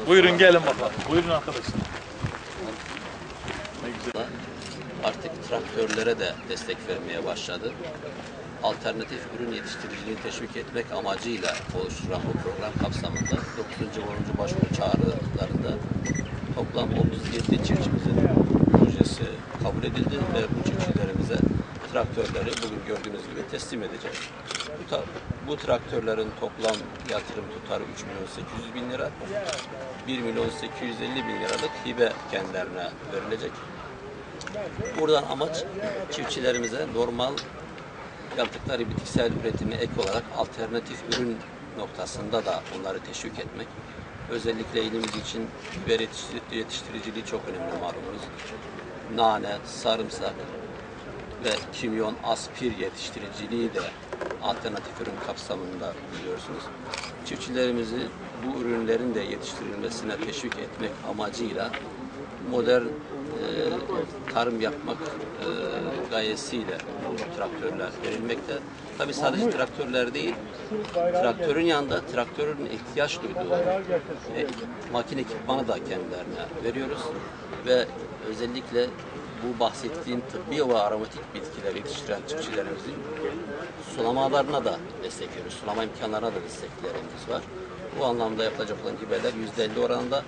Buyurun gelin bakalım. Buyurun arkadaşlar. Ne güzel. Artık traktörlere de destek vermeye başladı. Alternatif ürün yetiştiriciliğini teşvik etmek amacıyla oluşturulan bu program kapsamında 9. ve 10. başvuru çağrılarında toplam 37 çiftçimizin projesi kabul edildi ve bu çiftçilerimize traktörleri bugün gördüğünüz gibi teslim edeceğiz. Bu traktörlerin toplam yatırım tutarı 3.800.000 lira, 1.850.000 liralık hibe kendilerine verilecek. Buradan amaç çiftçilerimize normal yaptıkları bitkisel üretimi ek olarak alternatif ürün noktasında da onları teşvik etmek. Özellikle ilimiz için biber yetiştiriciliği çok önemli malumunuz. Nane, sarımsak ve kimyon, aspir yetiştiriciliği de alternatif ürün kapsamında biliyorsunuz. Çiftçilerimizi bu ürünlerin de yetiştirilmesine teşvik etmek amacıyla modern tarım yapmak gayesiyle bu traktörler verilmekte. Tabii sadece traktörler değil, traktörün yanında traktörün ihtiyaç duyduğu makine ekipmanı da kendilerine veriyoruz ve özellikle bu bahsettiğim tıbbi ve aromatik bitkiler yetiştiren çiftçilerimizin sulamalarına da destek veriyoruz. Sulama imkanlarına da desteklerimiz var. Bu anlamda yapılacak olan hibeler %50 oranında